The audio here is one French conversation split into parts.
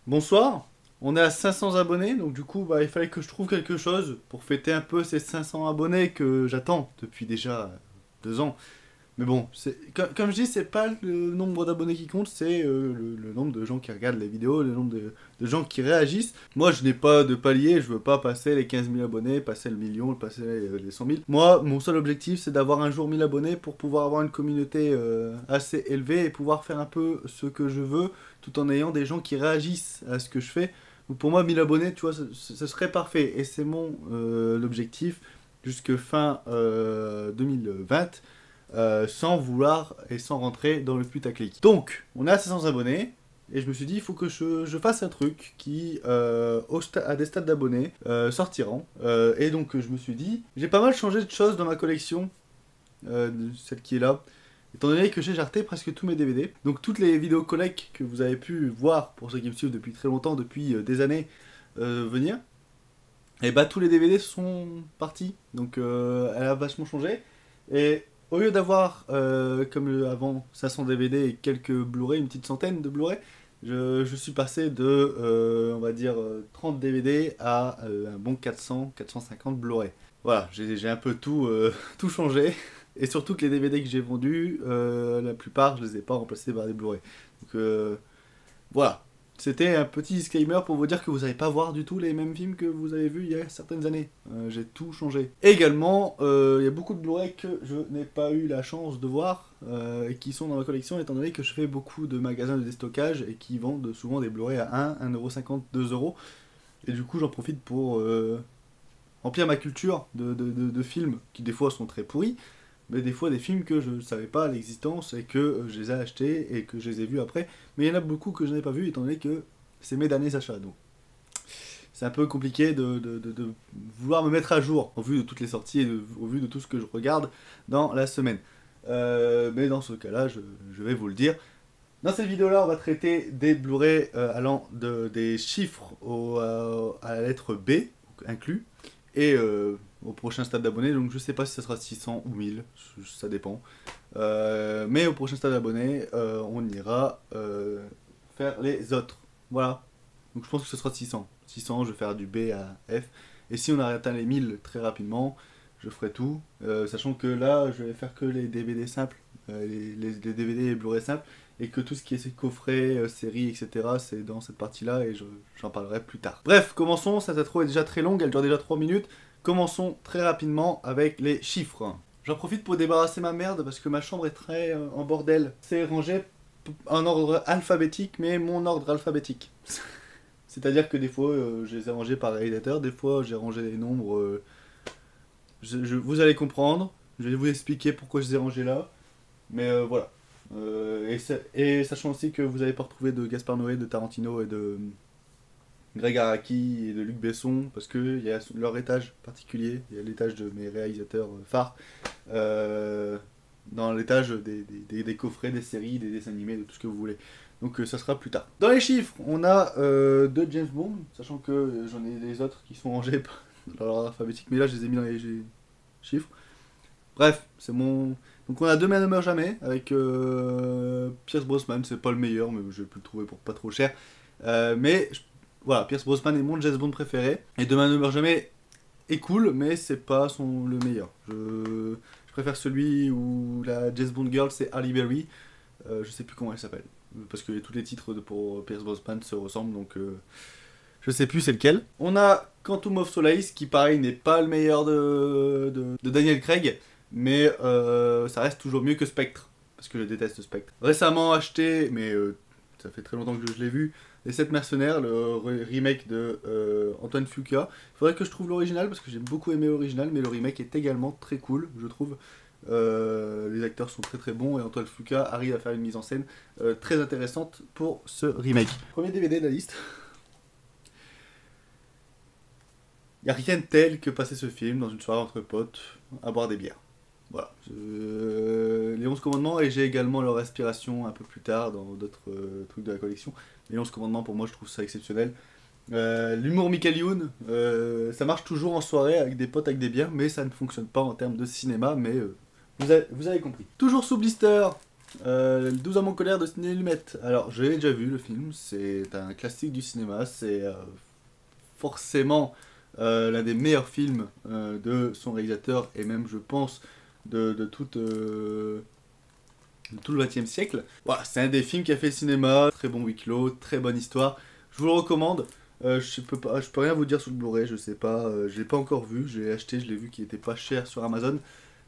Bonsoir, on est à 500 abonnés, donc du coup il fallait que je trouve quelque chose pour fêter un peu ces 500 abonnés que j'attends depuis déjà 2 ans. Mais bon, comme je dis, c'est pas le nombre d'abonnés qui compte, c'est le nombre de gens qui regardent les vidéos, le nombre de gens qui réagissent. Moi je n'ai pas de palier, je veux pas passer les 15 000 abonnés, passer le million, passer les 100 000. Moi, mon seul objectif c'est d'avoir un jour 1000 abonnés pour pouvoir avoir une communauté assez élevée et pouvoir faire un peu ce que je veux tout en ayant des gens qui réagissent à ce que je fais. Donc pour moi 1000 abonnés, tu vois, ce serait parfait et c'est mon objectif jusque fin 2020 sans vouloir et sans rentrer dans le putaclic. Donc, on est à 500 abonnés, et je me suis dit, il faut que je fasse un truc qui, à des stades d'abonnés, sortiront. Et donc, je me suis dit, j'ai pas mal changé de choses dans ma collection, celle qui est là, étant donné que j'ai jarté presque tous mes DVD. Donc, toutes les vidéos collègues que vous avez pu voir, pour ceux qui me suivent depuis très longtemps, depuis des années, venir, et bah tous les DVD sont partis. Donc, elle a vachement changé. Et au lieu d'avoir, comme avant, 500 DVD et quelques Blu-ray, une petite centaine de Blu-ray, je suis passé de, on va dire, 30 DVD à un bon 400, 450 Blu-ray. Voilà, j'ai un peu tout, tout changé. Et surtout que les DVD que j'ai vendus, la plupart, je les ai pas remplacés par des Blu-ray. Donc voilà. C'était un petit disclaimer pour vous dire que vous n'allez pas voir du tout les mêmes films que vous avez vus il y a certaines années. J'ai tout changé. Également, il y a beaucoup de Blu-ray que je n'ai pas eu la chance de voir et qui sont dans ma collection étant donné que je fais beaucoup de magasins de déstockage et qui vendent souvent des Blu-ray à 1,50 €, 2 €. Et du coup, j'en profite pour remplir ma culture de films qui des fois sont très pourris, mais des fois des films que je ne savais pas l'existence et que je les ai achetés et que je les ai vus après. Mais il y en a beaucoup que je n'ai pas vus étant donné que c'est mes derniers achats. Donc c'est un peu compliqué de vouloir me mettre à jour au vu de toutes les sorties et au vu de tout ce que je regarde dans la semaine. Mais dans ce cas-là, je vais vous le dire. Dans cette vidéo-là, on va traiter des Blu-ray allant des chiffres à la lettre B, inclus, et au prochain stade d'abonnés. Donc je sais pas si ça sera 600 ou 1000, ça dépend. Mais au prochain stade d'abonnés, on ira faire les autres. Voilà. Donc je pense que ce sera 600. 600, je vais faire du B à F. Et si on a atteint les 1000 très rapidement, je ferai tout. Sachant que là, je vais faire que les DVD simples, les DVD et Blu-ray simples. Et que tout ce qui est coffret, série, etc., c'est dans cette partie-là et j'en parlerai plus tard. Bref, commençons. Cette intro est déjà très longue, elle dure déjà 3 minutes. Commençons très rapidement avec les chiffres. J'en profite pour débarrasser ma merde parce que ma chambre est très en bordel. C'est rangé en ordre alphabétique, mais mon ordre alphabétique. C'est-à-dire que des fois, je les ai rangés par réalisateur, des fois, j'ai rangé les nombres. Vous allez comprendre, je vais vous expliquer pourquoi je les ai rangés là. Mais voilà. Et sachant aussi que vous n'allez pas retrouver de Gaspard Noé, de Tarantino et de Greg Araki et de Luc Besson, parce qu'il y a leur étage particulier, il y a l'étage de mes réalisateurs phares, dans l'étage des coffrets, des séries, des dessins animés, de tout ce que vous voulez. Donc ça sera plus tard. Dans les chiffres, on a 2 James Bond, sachant que j'en ai des autres qui sont rangés dans l'ordre alphabétique, mais là je les ai mis dans les chiffres. Bref, c'est mon... Donc on a Demain ne meurt jamais, avec Pierce Brosnan, c'est pas le meilleur, mais je vais pu le trouver pour pas trop cher. Voilà, Pierce Brosnan est mon James Bond préféré. Et Demain ne meurt jamais est cool, mais c'est pas le meilleur. Je préfère celui où la James Bond girl c'est Halle Berry. Je sais plus comment elle s'appelle. Parce que tous les titres pour Pierce Brosnan se ressemblent, donc je sais plus c'est lequel. On a Quantum of Solace, qui pareil n'est pas le meilleur de Daniel Craig, mais ça reste toujours mieux que Spectre, parce que je déteste Spectre. Récemment acheté, mais ça fait très longtemps que je l'ai vu, Les 7 mercenaires, le remake de Antoine Fuqua. Il faudrait que je trouve l'original, parce que j'ai beaucoup aimé l'original, mais le remake est également très cool, je trouve. Les acteurs sont très très bons et Antoine Fuqua arrive à faire une mise en scène très intéressante pour ce remake. Premier DVD de la liste. Il n'y a rien de tel que passer ce film dans une soirée entre potes à boire des bières. Voilà. Les 11 commandements, et j'ai également leur inspiration un peu plus tard dans d'autres trucs de la collection. Les 11 commandements, pour moi, je trouve ça exceptionnel. L'humour Michael Youn, ça marche toujours en soirée avec des potes avec des bières, mais ça ne fonctionne pas en termes de cinéma, mais vous avez compris. Toujours sous blister, Le 12 hommes en colère de Sidney Lumet. Alors, j'ai déjà vu le film, c'est un classique du cinéma, c'est forcément l'un des meilleurs films de son réalisateur, et même, je pense, de tout le XXe siècle. Voilà, c'est un des films qui a fait le cinéma, très bon huis clos, très bonne histoire. Je vous le recommande. Je peux rien vous dire sur le Blu-ray, je sais pas, je l'ai pas encore vu, je l'ai acheté, je l'ai vu qu'il était pas cher sur Amazon.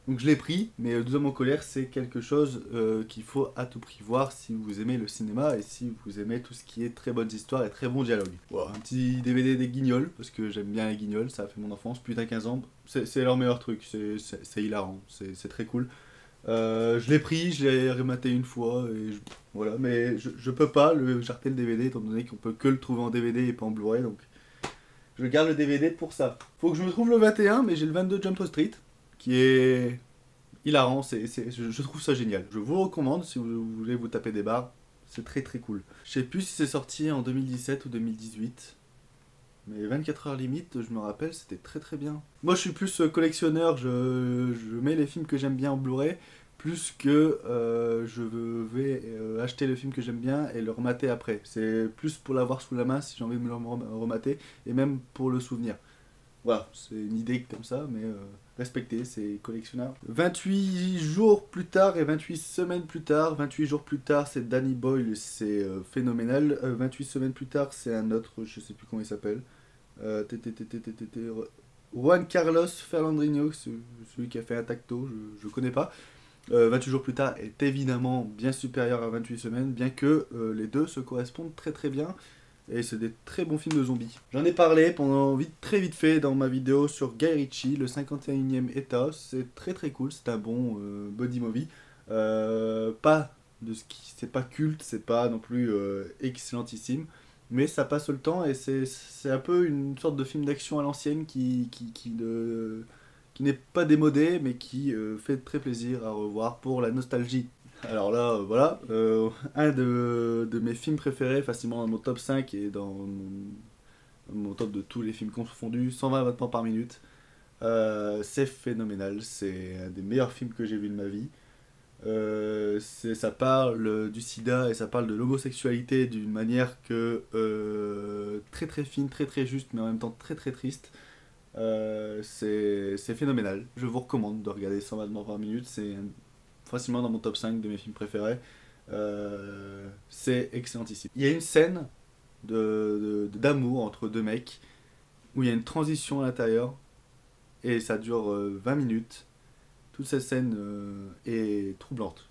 Donc je l'ai pris, mais 12 hommes en colère, c'est quelque chose qu'il faut à tout prix voir si vous aimez le cinéma et si vous aimez tout ce qui est très bonnes histoires et très bons dialogues. Voilà, un petit DVD des Guignols, parce que j'aime bien les Guignols, ça a fait mon enfance, putain 15 ans. C'est leur meilleur truc, c'est hilarant, c'est très cool. Je l'ai pris, je l'ai rematé une fois, et voilà, mais je peux pas le jarter le DVD étant donné qu'on peut que le trouver en DVD et pas en Blu-ray, donc je garde le DVD pour ça. Faut que je me trouve le 21, mais j'ai le 22 Jump Street, qui est hilarant, je trouve ça génial. Je vous le recommande si vous voulez vous taper des barres, c'est très très cool. Je sais plus si c'est sorti en 2017 ou 2018. Mais 24 heures limite, je me rappelle, c'était très très bien. Moi je suis plus collectionneur, je mets les films que j'aime bien en Blu-ray, plus que je vais acheter le film que j'aime bien et le remater après. C'est plus pour l'avoir sous la main si j'ai envie de me le remater, et même pour le souvenir. Voilà, c'est une idée comme ça, mais respectez, c'est collectionneur. 28 jours plus tard et 28 semaines plus tard. 28 jours plus tard, c'est Danny Boyle, c'est phénoménal. 28 semaines plus tard, c'est un autre, je sais plus comment il s'appelle. Juan Carlos Fernandinho, celui qui a fait un tacto, je connais pas. 28 jours plus tard est évidemment bien supérieur à 28 semaines, bien que les deux se correspondent très très bien. Et c'est des très bons films de zombies. J'en ai parlé très vite fait dans ma vidéo sur Guy Ritchie, le 51e État. C'est très très cool, c'est un bon body movie. Pas de ce qui, c'est pas culte, c'est pas non plus excellentissime, mais ça passe le temps et c'est un peu une sorte de film d'action à l'ancienne qui n'est pas démodé, mais qui fait très plaisir à revoir pour la nostalgie. Alors là, voilà, un de mes films préférés, facilement dans mon top 5 et dans mon top de tous les films confondus, 120 battements par minute. C'est phénoménal, c'est un des meilleurs films que j'ai vu de ma vie. Ça parle du sida et ça parle de l'homosexualité d'une manière très très fine, très très juste, mais en même temps très très triste. C'est phénoménal. Je vous recommande de regarder 120 battements par minute, facilement dans mon top 5 de mes films préférés. C'est excellentissime. Il y a une scène d'amour entre deux mecs où il y a une transition à l'intérieur et ça dure 20 minutes. Toute cette scène est troublante.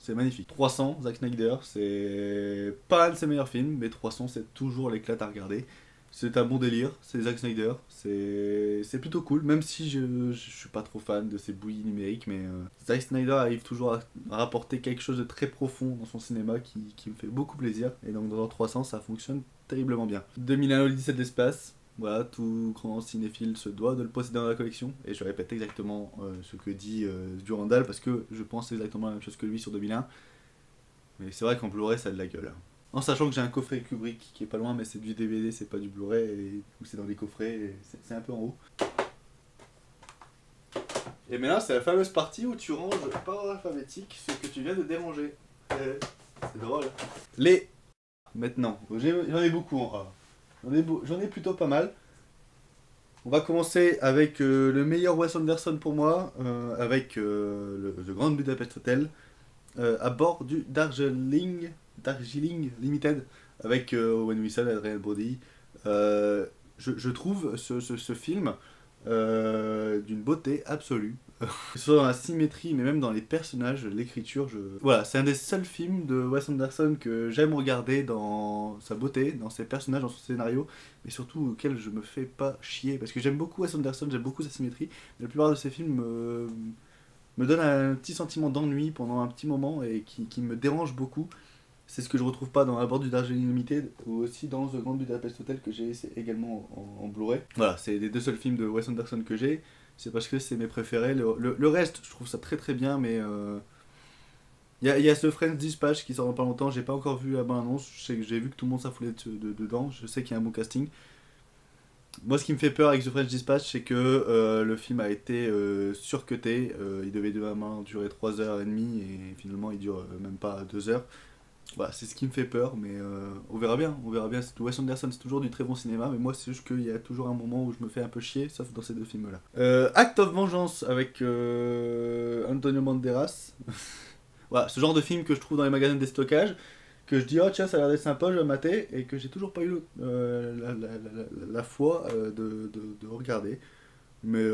C'est magnifique. 300, Zack Snyder, c'est pas un de ses meilleurs films, mais 300 c'est toujours l'éclat à regarder. C'est un bon délire, c'est Zack Snyder, c'est plutôt cool, même si je suis pas trop fan de ces bouillies numériques, mais Zack Snyder arrive toujours à rapporter quelque chose de très profond dans son cinéma qui me fait beaucoup plaisir, et donc dans 300 ça fonctionne terriblement bien. 2001 l'Odyssée de l'espace, voilà, tout grand cinéphile se doit de le posséder dans la collection, et je répète exactement ce que dit Durandal, parce que je pense exactement la même chose que lui sur 2001, mais c'est vrai qu'en Blu-ray ça a de la gueule. En sachant que j'ai un coffret Kubrick qui est pas loin, mais c'est du DVD, c'est pas du Blu-ray, et c'est dans les coffrets, et c'est un peu en haut. Et maintenant, c'est la fameuse partie où tu ranges par ordre alphabétique ce que tu viens de déranger. C'est drôle. Les. Maintenant, j'en ai beaucoup en A. J'en ai plutôt pas mal. On va commencer avec le meilleur Wes Anderson pour moi, avec The Grand Budapest Hotel, à bord du Darjeeling Limited, avec Owen Wilson et Adrian Brody. Je trouve ce film d'une beauté absolue. Que ce soit dans la symétrie, mais même dans les personnages, l'écriture. Voilà, c'est un des seuls films de Wes Anderson que j'aime regarder dans sa beauté, dans ses personnages, dans son scénario, mais surtout auquel je me fais pas chier. Parce que j'aime beaucoup Wes Anderson, j'aime beaucoup sa symétrie, mais la plupart de ses films me donnent un petit sentiment d'ennui pendant un petit moment et qui me dérange beaucoup. C'est ce que je retrouve pas dans À bord du Darjeeling Limited ou aussi dans The Grand Budapest Hotel que j'ai également en Blu-ray. Voilà, c'est les deux seuls films de Wes Anderson que j'ai. C'est parce que c'est mes préférés. Le reste, je trouve ça très très bien, mais y a ce French Dispatch qui sort dans pas longtemps. J'ai pas encore vu la bande-annonce. J'ai vu que tout le monde s'affolait dedans. Je sais qu'il y a un bon casting. Moi, ce qui me fait peur avec The French Dispatch, c'est que le film a été surcuté. Il devait normalement durer 3h30 et finalement il dure même pas 2 heures. Voilà, c'est ce qui me fait peur, mais on verra bien. On verra bien. Wes Anderson, c'est toujours du très bon cinéma, mais moi, c'est juste qu'il y a toujours un moment où je me fais un peu chier, sauf dans ces deux films-là. Act of Vengeance avec Antonio Banderas. Voilà, ce genre de film que je trouve dans les magasins de déstockage, que je dis oh tiens ça a l'air d'être sympa, je vais mater, et que j'ai toujours pas eu la foi de regarder. Mais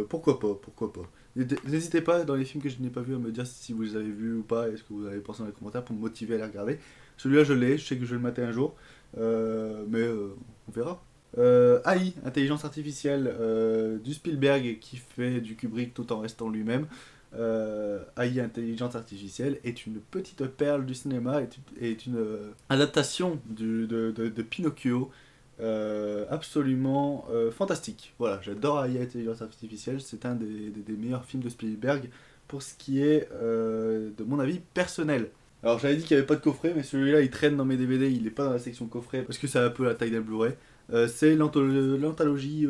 pourquoi pas, pourquoi pas. N'hésitez pas dans les films que je n'ai pas vus à me dire si vous les avez vus ou pas, et ce que vous avez pensé dans les commentaires pour me motiver à les regarder. Celui-là je l'ai, je sais que je vais le mater un jour, mais on verra. AI, intelligence artificielle, du Spielberg qui fait du Kubrick tout en restant lui-même. AI, intelligence artificielle, est une petite perle du cinéma, est une adaptation de Pinocchio, absolument fantastique. Voilà, j'adore AI, intelligence artificielle, c'est un des meilleurs films de Spielberg pour ce qui est de mon avis personnel. Alors j'avais dit qu'il n'y avait pas de coffret, mais celui-là il traîne dans mes DVD, il n'est pas dans la section coffret parce que c'est un peu la taille d'un Blu-ray. C'est l'anthologie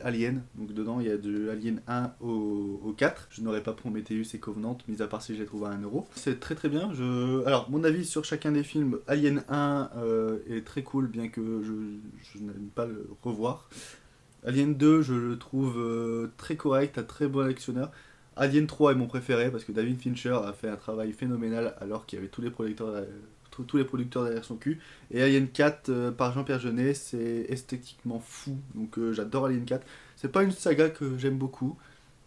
Alien, donc dedans il y a de Alien 1 au 4. Je n'aurais pas Prometheus et Covenant, mis à part si je les trouve à 1€. C'est très très bien. Alors mon avis sur chacun des films, Alien 1 est très cool, bien que je n'aime pas le revoir. Alien 2 je le trouve très correct, un très bon actionneur. Alien 3 est mon préféré parce que David Fincher a fait un travail phénoménal alors qu'il y avait tous les producteurs derrière son cul. Et Alien 4 par Jean-Pierre Jeunet, c'est esthétiquement fou. Donc j'adore Alien 4. C'est pas une saga que j'aime beaucoup,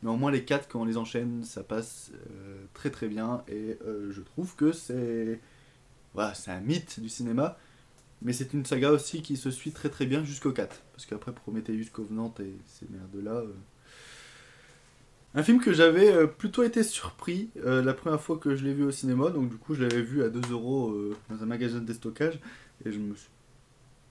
mais au moins les 4 quand on les enchaîne, ça passe très très bien. Et je trouve que c'est voilà, c'est un mythe du cinéma. Mais c'est une saga aussi qui se suit très très bien jusqu'au 4. Parce qu'après Prometheus, Covenant et ces merdes-là. Un film que j'avais plutôt été surpris la première fois que je l'ai vu au cinéma, donc du coup je l'avais vu à 2€ dans un magasin de déstockage et je me suis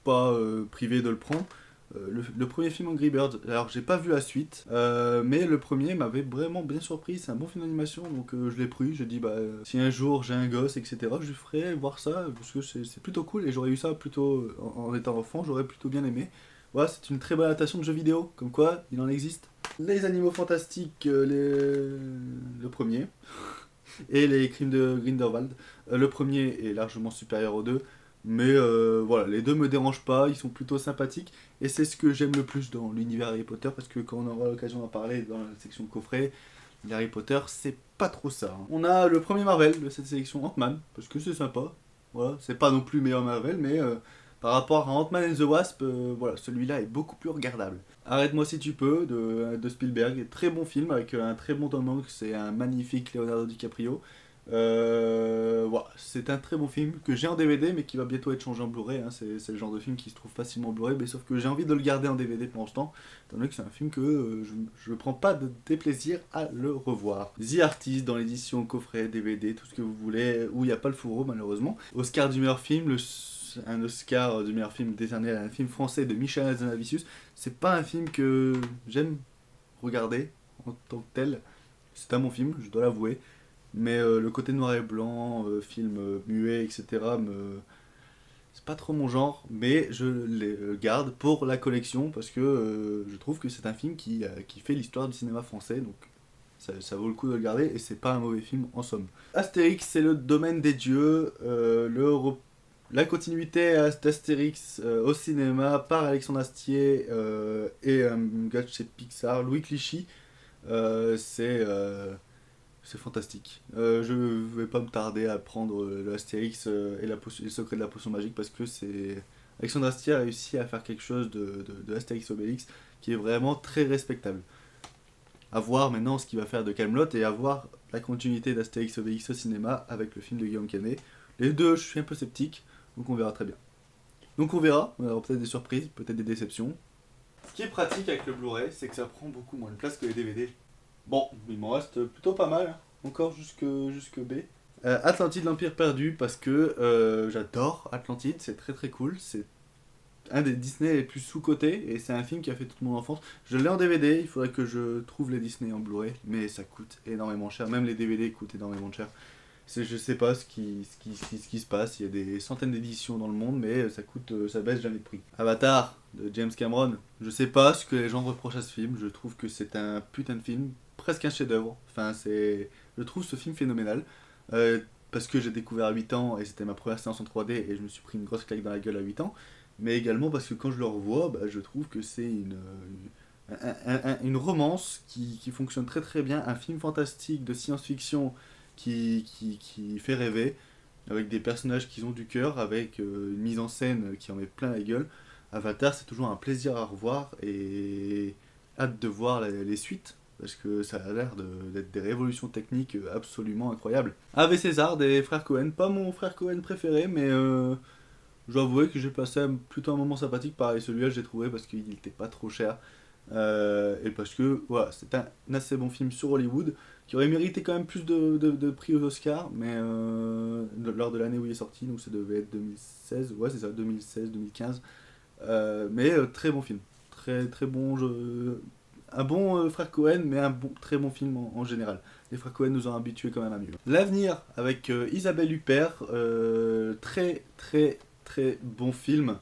pas privé de le prendre. Le premier film Angry Birds, alors j'ai pas vu la suite, mais le premier m'avait vraiment bien surpris, c'est un bon film d'animation donc je l'ai pris, j'ai dit bah si un jour j'ai un gosse etc je lui ferai voir ça parce que c'est plutôt cool et j'aurais eu ça plutôt en étant enfant, j'aurais plutôt bien aimé. Voilà, c'est une très bonne adaptation de jeu vidéo, comme quoi il en existe. Les Animaux Fantastiques, le premier, et les Crimes de Grindelwald. Le premier est largement supérieur aux deux, mais voilà, les deux me dérangent pas, ils sont plutôt sympathiques, et c'est ce que j'aime le plus dans l'univers Harry Potter, parce que quand on aura l'occasion d'en parler dans la section coffret, Harry Potter, c'est pas trop ça. On a le premier Marvel de cette sélection, Ant-Man, parce que c'est sympa. Voilà, c'est pas non plus le meilleur Marvel, mais par rapport à Ant-Man and the Wasp, voilà, celui-là est beaucoup plus regardable. Arrête-moi si tu peux, de Spielberg, très bon film avec un très bon Tom Hanks et un magnifique Leonardo DiCaprio. Voilà, c'est un très bon film que j'ai en DVD mais qui va bientôt être changé en Blu-ray. Hein. C'est le genre de film qui se trouve facilement en Blu-ray, mais sauf que j'ai envie de le garder en DVD pour l'instant, étant donné que c'est un film que je ne prends pas de déplaisir à le revoir. The Artist dans l'édition coffret, DVD, tout ce que vous voulez, où il n'y a pas le fourreau malheureusement. Oscar du meilleur film, un Oscar du meilleur film décerné à un film français de Michel Hazanavicius. C'est pas un film que j'aime regarder en tant que tel. C'est un bon film, je dois l'avouer. Mais le côté noir et blanc, film muet, etc., c'est pas trop mon genre. Mais je les garde pour la collection parce que je trouve que c'est un film qui fait l'histoire du cinéma français. Donc ça vaut le coup de le garder et c'est pas un mauvais film en somme. Astérix, c'est le domaine des dieux. La continuité d'Astérix au cinéma par Alexandre Astier et un gars de chez Pixar, Louis Clichy, c'est fantastique. Je vais pas me tarder à prendre l'Astérix et le secret de la potion magique parce que c'est Alexandre Astier a réussi à faire quelque chose de Astérix Obélix qui est vraiment très respectable. À voir maintenant ce qu'il va faire de Kaamelott et à voir la continuité d'Astérix Obélix au cinéma avec le film de Guillaume Canet. Les deux, je suis un peu sceptique. Donc on verra très bien. Donc on verra, on aura peut-être des surprises, peut-être des déceptions. Ce qui est pratique avec le Blu-ray, c'est que ça prend beaucoup moins de place que les DVD. Bon, il m'en reste plutôt pas mal, hein. Encore jusque B. Atlantide, l'Empire perdu, parce que j'adore Atlantide, c'est très très cool. C'est un des Disney les plus sous-cotés, et c'est un film qui a fait toute mon enfance. Je l'ai en DVD, il faudrait que je trouve les Disney en Blu-ray, mais ça coûte énormément cher, même les DVD coûtent énormément cher. Je sais pas ce qui se passe, il y a des centaines d'éditions dans le monde, mais ça baisse jamais de prix. Avatar de James Cameron, je sais pas ce que les gens reprochent à ce film, je trouve que c'est un putain de film, presque un chef-d'œuvre. Enfin, je trouve ce film phénoménal. Euh, Parce que j'ai découvert à 8 ans et c'était ma première séance en 3D et je me suis pris une grosse claque dans la gueule à 8 ans. Mais également parce que quand je le revois, bah, je trouve que c'est une romance qui fonctionne très très bien, un film fantastique de science-fiction qui fait rêver, avec des personnages qui ont du cœur, avec une mise en scène qui en met plein la gueule. Avatar, c'est toujours un plaisir à revoir et hâte de voir les suites. Parce que ça a l'air d'être des révolutions techniques absolument incroyables. Ave César des frères Cohen, pas mon frère Cohen préféré, mais je dois avouer que j'ai passé plutôt un moment sympathique. Pareil, celui-là, j'ai trouvé parce qu'il n'était pas trop cher. Et parce que voilà, c'est un assez bon film sur Hollywood qui aurait mérité quand même plus de prix aux Oscars, mais lors de l'année où il est sorti, donc ça devait être 2016, ouais, c'est ça, 2016-2015. Mais très bon film. Très, très bon jeu. Un bon frère Cohen, mais très bon film en général. Les frères Cohen nous ont habitués quand même à mieux. L'avenir avec Isabelle Huppert, très très très bon film,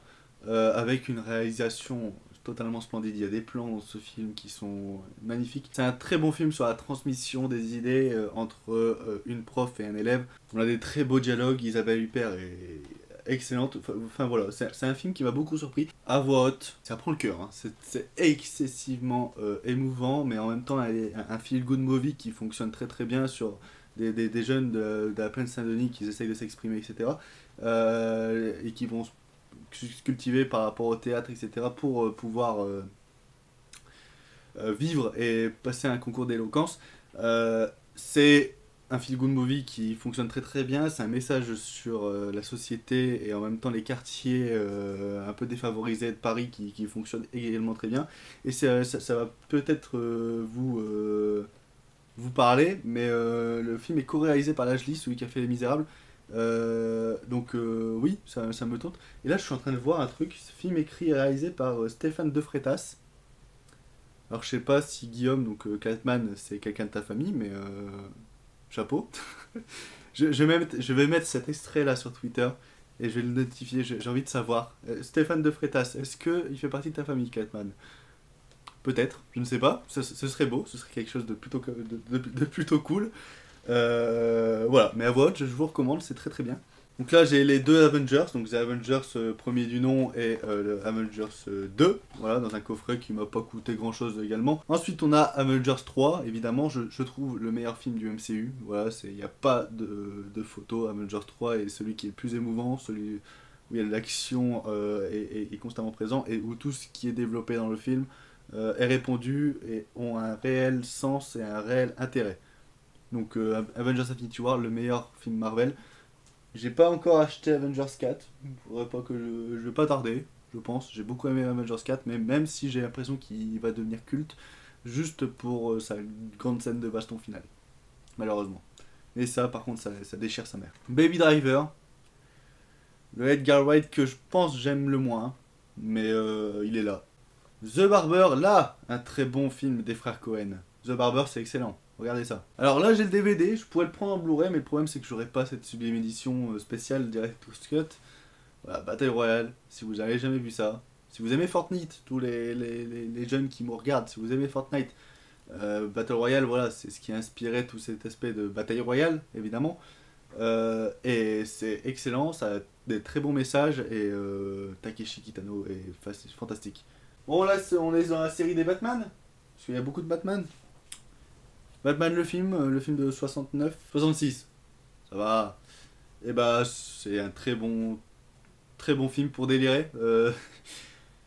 avec une réalisation totalement splendide. Il y a des plans dans ce film qui sont magnifiques. C'est un très bon film sur la transmission des idées entre une prof et un élève. On a des très beaux dialogues. Isabelle Huppert est excellente. Enfin voilà, c'est un film qui m'a beaucoup surpris. À voix haute, ça prend le cœur. Hein. C'est excessivement émouvant, mais en même temps un feel-good movie qui fonctionne très très bien sur des jeunes de la plaine Saint-Denis qui essayent de s'exprimer, etc. Et qui vont se cultiver par rapport au théâtre, etc. pour pouvoir vivre et passer un concours d'éloquence. C'est un feel-good movie qui fonctionne très très bien, c'est un message sur la société et en même temps les quartiers un peu défavorisés de Paris qui fonctionnent également très bien. Et ça va peut-être vous parler, mais le film est co-réalisé par Lajli, celui qui a fait Les Misérables. Oui, ça me tente. Et là je suis en train de voir un truc, ce film écrit et réalisé par Stéphane De Freitas. Alors je sais pas si Guillaume, donc Catman, c'est quelqu'un de ta famille, mais chapeau. Je vais mettre cet extrait là sur Twitter et je vais le notifier, j'ai envie de savoir. Stéphane De Freitas, est-ce qu'il fait partie de ta famille, Catman? Peut-être, je ne sais pas, ce serait beau, ce serait quelque chose de de plutôt cool. Voilà, mais à voix haute, je vous recommande, c'est très très bien. Donc là j'ai les deux Avengers, donc The Avengers premier du nom et le Avengers 2, voilà, dans un coffret qui m'a pas coûté grand chose également. Ensuite on a Avengers 3, évidemment, je trouve le meilleur film du MCU, voilà, il n'y a pas de photo. Avengers 3 est celui qui est le plus émouvant, celui où l'action est constamment présent et où tout ce qui est développé dans le film est répondu et ont un réel sens et un réel intérêt. Donc Avengers Infinity War, le meilleur film Marvel. J'ai pas encore acheté Avengers 4, faudrait pas que je vais pas tarder, je pense. J'ai beaucoup aimé Avengers 4, mais même si j'ai l'impression qu'il va devenir culte, juste pour sa grande scène de baston finale, malheureusement. Et ça, par contre, ça déchire sa mère. Baby Driver, le Edgar Wright que je pense j'aime le moins, mais il est là. The Barber, là, un très bon film des frères Cohen. The Barber, c'est excellent. Regardez ça. Alors là, j'ai le DVD, je pourrais le prendre en Blu-ray, mais le problème c'est que j'aurais pas cette sublime édition spéciale Director's Cut. Voilà, Battle Royale, si vous n'avez jamais vu ça. Si vous aimez Fortnite, tous les jeunes qui me regardent, si vous aimez Fortnite, Battle Royale, voilà, c'est ce qui a inspiré tout cet aspect de bataille royale, évidemment. Et c'est excellent, ça a des très bons messages, et Takeshi Kitano est fantastique. Bon, là, on est dans la série des Batman, parce qu'il y a beaucoup de Batman. Batman le film de 69, 66, ça va. Et bah c'est un très bon film pour délirer.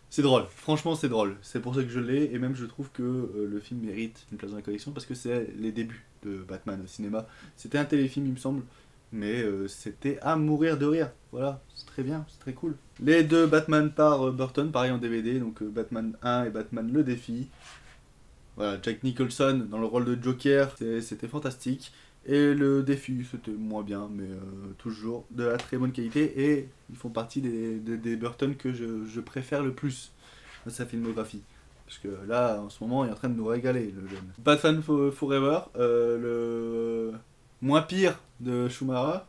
C'est drôle, franchement c'est drôle. C'est pour ça que je l'ai et même je trouve que le film mérite une place dans la collection parce que c'est les débuts de Batman au cinéma. C'était un téléfilm il me semble, mais c'était à mourir de rire. Voilà, c'est très bien, c'est très cool. Les deux Batman par Burton, pareil en DVD, donc Batman 1 et Batman le défi. Voilà, Jack Nicholson dans le rôle de Joker, c'était fantastique. Et le défi, c'était moins bien, mais toujours de la très bonne qualité. Et ils font partie des Burton que je préfère le plus dans sa filmographie. Parce que là, en ce moment, il est en train de nous régaler, le jeune. Batman Forever, moins pire de Schumacher,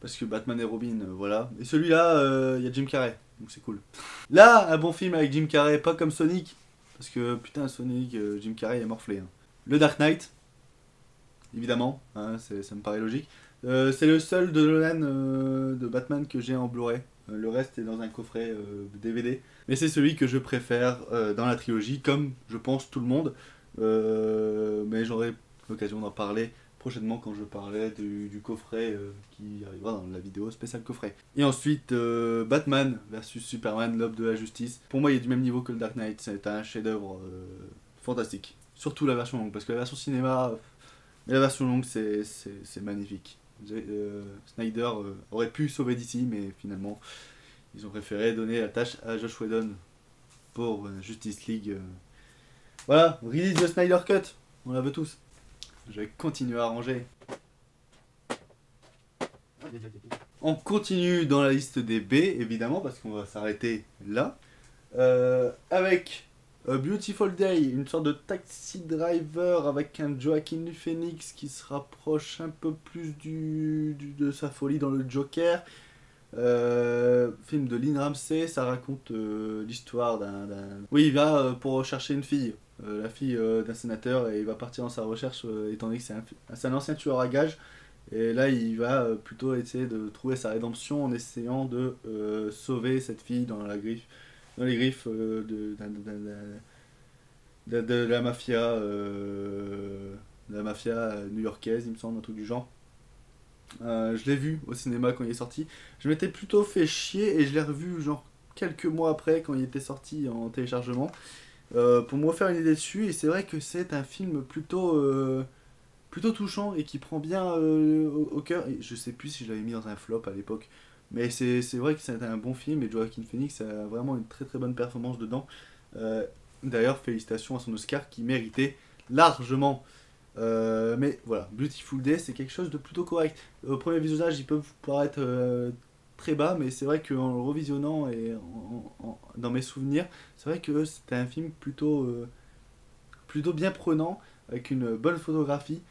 parce que Batman et Robin, voilà. Et celui-là, il y a Jim Carrey, donc c'est cool. Là, un bon film avec Jim Carrey, pas comme Sonic, parce que putain, Sonic, Jim Carrey est morflé. Hein. Le Dark Knight, évidemment, hein, ça me paraît logique. C'est le seul de Nolan de Batman que j'ai en Blu-ray. Le reste est dans un coffret DVD. Mais c'est celui que je préfère dans la trilogie, comme je pense tout le monde. Mais j'aurai l'occasion d'en parler prochainement quand je parlerai du coffret qui arrivera dans la vidéo spéciale coffret. Et ensuite, Batman versus Superman, l'aube de la justice. Pour moi, il est du même niveau que le Dark Knight. C'est un chef-d'œuvre fantastique. Surtout la version longue, parce que la version cinéma, mais la version longue, c'est magnifique. Snyder aurait pu sauver DC, mais finalement, ils ont préféré donner la tâche à Josh Whedon pour Justice League. Voilà, release de Snyder Cut, on la veut tous. Je vais continuer à ranger. On continue dans la liste des B, évidemment, parce qu'on va s'arrêter là. Avec A Beautiful Day, une sorte de taxi driver avec un Joaquin Phoenix qui se rapproche un peu plus de sa folie dans le Joker. Film de Lynn Ramsey, ça raconte l'histoire d'un... Oui, il va pour rechercher une fille, la fille d'un sénateur, et il va partir dans sa recherche étant donné que c'est un ancien tueur à gages. Et là, il va plutôt essayer de trouver sa rédemption en essayant de sauver cette fille dans les griffes de la mafia new-yorkaise, il me semble, un truc du genre. Je l'ai vu au cinéma quand il est sorti. Je m'étais plutôt fait chier et je l'ai revu genre quelques mois après quand il était sorti en téléchargement pour me refaire une idée dessus. Et c'est vrai que c'est un film plutôt touchant et qui prend bien au cœur. Et je sais plus si je l'avais mis dans un flop à l'époque, mais c'est vrai que c'est un bon film et Joaquin Phoenix a vraiment une très très bonne performance dedans. D'ailleurs, félicitations à son Oscar qui méritait largement. Mais voilà, Beautiful Day, c'est quelque chose de plutôt correct. Au premier visionnage, ils peuvent paraître très bas, mais c'est vrai qu'en le revisionnant et dans mes souvenirs, c'est vrai que c'était un film plutôt bien prenant, avec une bonne photographie,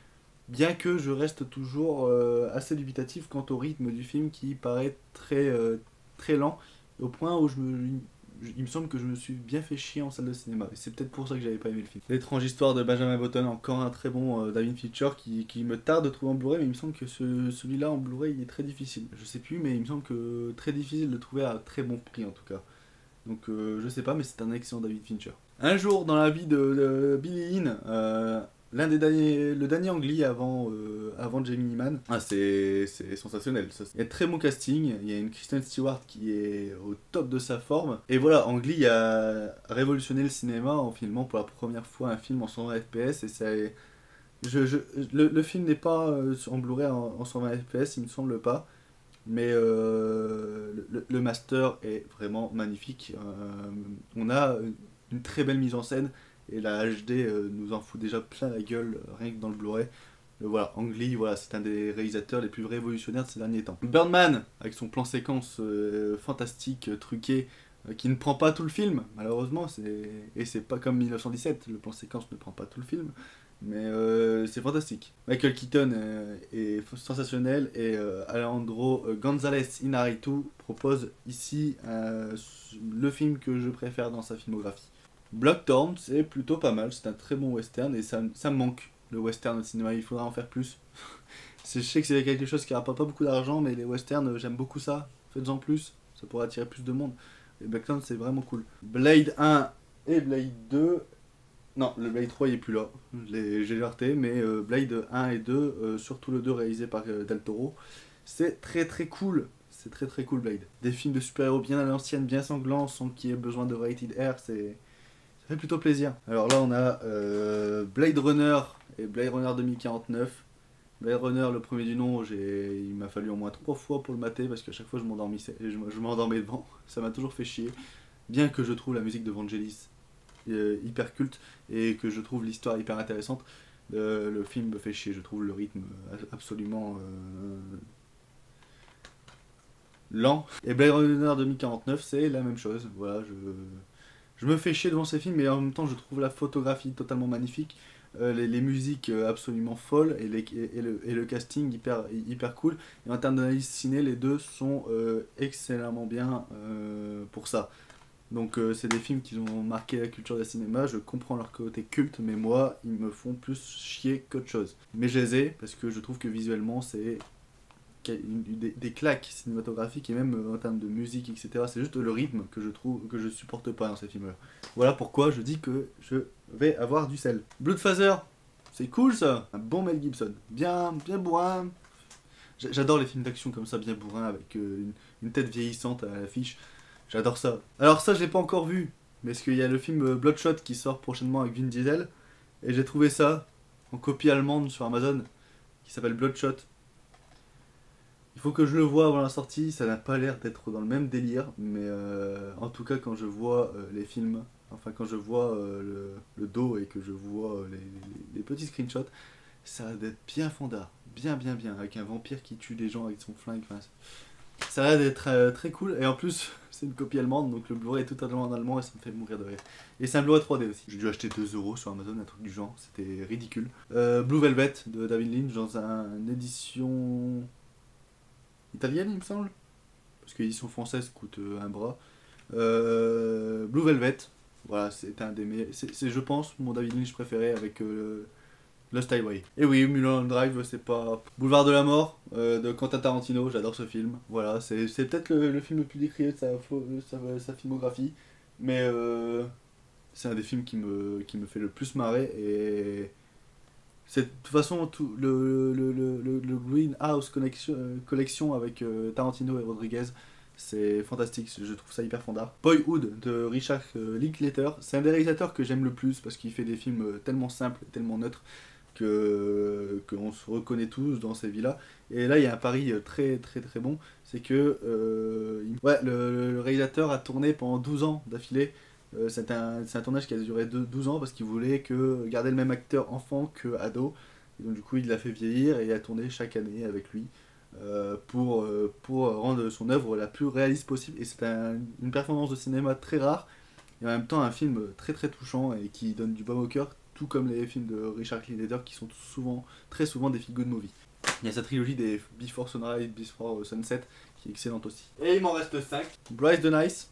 bien que je reste toujours assez dubitatif quant au rythme du film qui paraît très lent, au point où il me semble que je me suis bien fait chier en salle de cinéma. Et c'est peut-être pour ça que j'avais pas aimé le film. L'étrange histoire de Benjamin Button, encore un très bon David Fincher qui me tarde de trouver en Blu-ray, mais il me semble que celui-là en Blu-ray il est très difficile. Je sais plus, mais il me semble que très difficile de le trouver à très bon prix en tout cas. Donc je sais pas, mais c'est un excellent David Fincher. Un jour dans la vie de Billy Lynn, le dernier Ang Lee avant Jamie Newman. Ah, c'est sensationnel. Ça. Il y a un très bon casting. Il y a une Kristen Stewart qui est au top de sa forme. Et voilà, Ang Lee a révolutionné le cinéma en filmant pour la première fois un film en 120 fps. Et ça le film n'est pas en Blu-ray en 120 fps, il me semble pas. Mais le master est vraiment magnifique. On a une très belle mise en scène. Et la HD nous en fout déjà plein la gueule, rien que dans le Blu-ray. Voilà, Ang Lee, voilà, c'est un des réalisateurs les plus révolutionnaires de ces derniers temps. Birdman, avec son plan séquence fantastique, truqué, qui ne prend pas tout le film, malheureusement. Et c'est pas comme 1917, le plan séquence ne prend pas tout le film. Mais c'est fantastique. Michael Keaton est sensationnel et Alejandro González Iñárritu propose ici le film que je préfère dans sa filmographie. Blackthorn, c'est plutôt pas mal, c'est un très bon western et ça me manque, le western au cinéma, il faudra en faire plus. Je sais que c'est quelque chose qui rapporte pas beaucoup d'argent, mais les westerns, j'aime beaucoup ça, faites-en plus, ça pourrait attirer plus de monde. Et Blackthorn, c'est vraiment cool. Blade 1 et Blade 2, non, le Blade 3 il est plus là, j'ai raté, mais Blade 1 et 2, surtout le 2 réalisé par Del Toro, c'est très cool. C'est très cool Blade. Des films de super-héros bien à l'ancienne, bien sanglants, sans qu'il y ait besoin de rated R, ça fait plutôt plaisir. Alors là on a Blade Runner et Blade Runner 2049. Blade Runner, le premier du nom, il m'a fallu au moins 3 fois pour le mater parce qu'à chaque fois je m'endormais devant. Ça m'a toujours fait chier. Bien que je trouve la musique de Vangelis hyper culte et que je trouve l'histoire hyper intéressante, le film me fait chier. Je trouve le rythme absolument lent. Et Blade Runner 2049, c'est la même chose. Voilà, je me fais chier devant ces films, mais en même temps, je trouve la photographie totalement magnifique. les musiques absolument folles et le casting hyper cool. Et en termes d'analyse ciné, les deux sont excellemment bien pour ça. Donc c'est des films qui ont marqué la culture du cinéma, je comprends leur côté culte, mais moi, ils me font plus chier qu'autre chose. Mais je les ai, parce que je trouve que visuellement, c'est des claques cinématographiques, et même en termes de musique, etc. C'est juste le rythme que je trouve, que je supporte pas dans ces films-là. Voilà pourquoi je dis que je vais avoir du sel. Bloodfather, c'est cool ça, un bon Mel Gibson, bien bourrin. J'adore les films d'action comme ça, bien bourrin, avec une tête vieillissante à l'affiche. J'adore ça. Alors ça, je l'ai pas encore vu, mais parce qu'il y a le film Bloodshot qui sort prochainement avec Vin Diesel, et j'ai trouvé ça en copie allemande sur Amazon, qui s'appelle Bloodshot. Il faut que je le voie avant la sortie, ça n'a pas l'air d'être dans le même délire, mais en tout cas quand je vois les films, enfin quand je vois le dos et que je vois les petits screenshots, ça a l'air d'être bien fandard, bien, avec un vampire qui tue des gens avec son flingue, enfin, ça a l'air d'être très cool, et en plus c'est une copie allemande, donc le Blu-ray est totalement en allemand et ça me fait mourir de rire. Et c'est un Blu-ray 3D aussi. J'ai dû acheter 2€ sur Amazon, un truc du genre, c'était ridicule. Blue Velvet de David Lynch dans une édition italienne, il me semble, parce que l'édition française coûte un bras. Blue Velvet, voilà, c'est un des meilleurs, c'est je pense mon David Lynch préféré avec Lost Highway. Et oui, Mulholland Drive, c'est pas... Boulevard de la Mort, de Quentin Tarantino, j'adore ce film. Voilà, c'est peut-être le film le plus décrié de sa filmographie, mais c'est un des films qui me fait le plus marrer, et... C'est de toute façon tout le Greenhouse collection avec Tarantino et Rodriguez, c'est fantastique, je trouve ça hyper fandard. Boyhood de Richard Linklater, c'est un des réalisateurs que j'aime le plus parce qu'il fait des films tellement simples, tellement neutres qu'on se reconnaît tous dans ces vies-là. Et là, il y a un pari très bon, c'est que ouais, le réalisateur a tourné pendant 12 ans d'affilée. C'est un tournage qui a duré 12 ans parce qu'il voulait garder le même acteur enfant que ado. Et donc du coup, il l'a fait vieillir et il a tourné chaque année avec lui pour rendre son œuvre la plus réaliste possible. Et c'est une performance de cinéma très rare et en même temps un film très touchant et qui donne du baume au cœur, tout comme les films de Richard Linklater qui sont très souvent des feel-good movies. Il y a sa trilogie des Before Sunrise, Before Sunset qui est excellente aussi. Et il m'en reste 5. Bryce the Nice.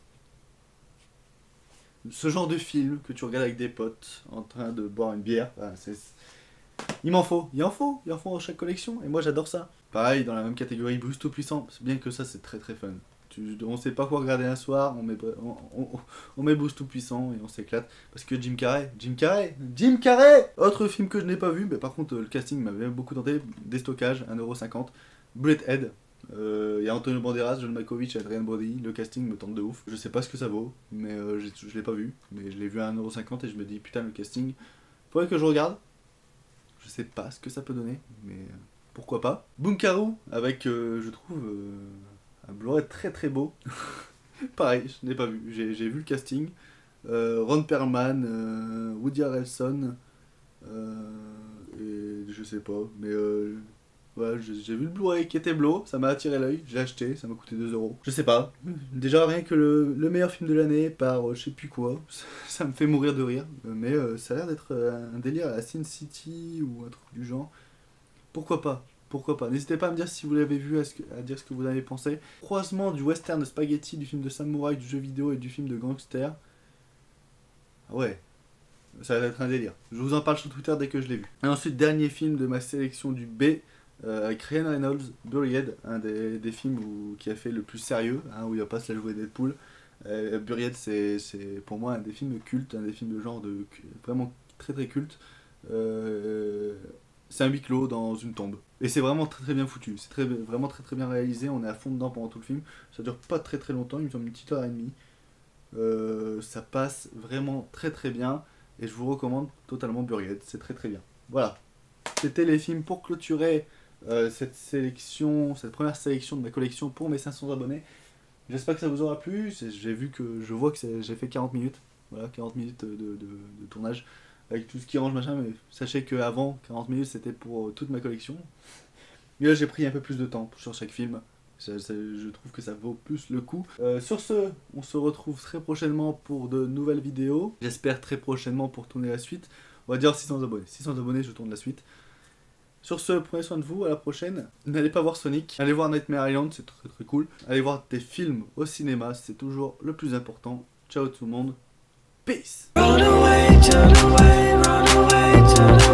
Ce genre de film que tu regardes avec des potes en train de boire une bière, il en faut dans chaque collection, et moi j'adore ça. Pareil, dans la même catégorie, Bruce Tout-Puissant, bien que ça c'est très fun. On sait pas quoi regarder un soir, on met Bruce Tout-Puissant et on s'éclate. Parce que Jim Carrey, autre film que je n'ai pas vu, mais par contre le casting m'avait beaucoup tenté, déstockage, 1,50€, Bullet Head. Il y a Antonio Banderas, John Malkovich et Adrien Brody, le casting me tente de ouf. Je sais pas ce que ça vaut, mais je l'ai pas vu. Mais je l'ai vu à 1,50€ et je me dis putain, le casting, faudrait que je regarde. Je sais pas ce que ça peut donner, mais pourquoi pas. Bunkaru, avec, je trouve, un Blu-ray très beau. Pareil, je n'ai pas vu, j'ai vu le casting. Ron Perlman, Woody Harrelson, et je sais pas, mais ouais, j'ai vu le Blu-ray qui était bleu, ça m'a attiré l'œil, j'ai acheté, ça m'a coûté 2€. Je sais pas, déjà rien que le meilleur film de l'année par je sais plus quoi, ça me fait mourir de rire, mais ça a l'air d'être un délire à Sin City ou un truc du genre. Pourquoi pas? N'hésitez pas à me dire si vous l'avez vu, à dire ce que vous en avez pensé. Croisement du western de spaghetti, du film de samouraï, du jeu vidéo et du film de gangster. Ah ouais, ça va être un délire. Je vous en parle sur Twitter dès que je l'ai vu. Et ensuite, dernier film de ma sélection du B, avec Ryan Reynolds, Buried, un des films qui a fait le plus sérieux, hein, où il va pas se la jouer Deadpool. Buried, c'est pour moi un des films cultes, un des films de genre vraiment très culte. C'est un huis clos dans une tombe. Et c'est vraiment très bien foutu, c'est vraiment très bien réalisé, on est à fond dedans pendant tout le film. Ça dure pas très longtemps, il me semble une petite heure et demie. Ça passe vraiment très bien, et je vous recommande totalement Buried, c'est très bien. Voilà, c'était les films pour clôturer cette première sélection de ma collection pour mes 500 abonnés. J'espère que ça vous aura plu. Je vois que j'ai fait 40 minutes. Voilà, 40 minutes de tournage avec tout ce qui range machin, mais sachez qu'avant, 40 minutes c'était pour toute ma collection. Mais là j'ai pris un peu plus de temps sur chaque film. Je trouve que ça vaut plus le coup. Sur ce, on se retrouve très prochainement pour de nouvelles vidéos. J'espère très prochainement pour tourner la suite. On va dire 600 abonnés. 600 abonnés, je tourne la suite. Sur ce, prenez soin de vous, à la prochaine. N'allez pas voir Sonic, allez voir Nightmare Island, c'est très très cool. Allez voir des films au cinéma, c'est toujours le plus important. Ciao tout le monde, peace. Run away, turn away, run away, turn away.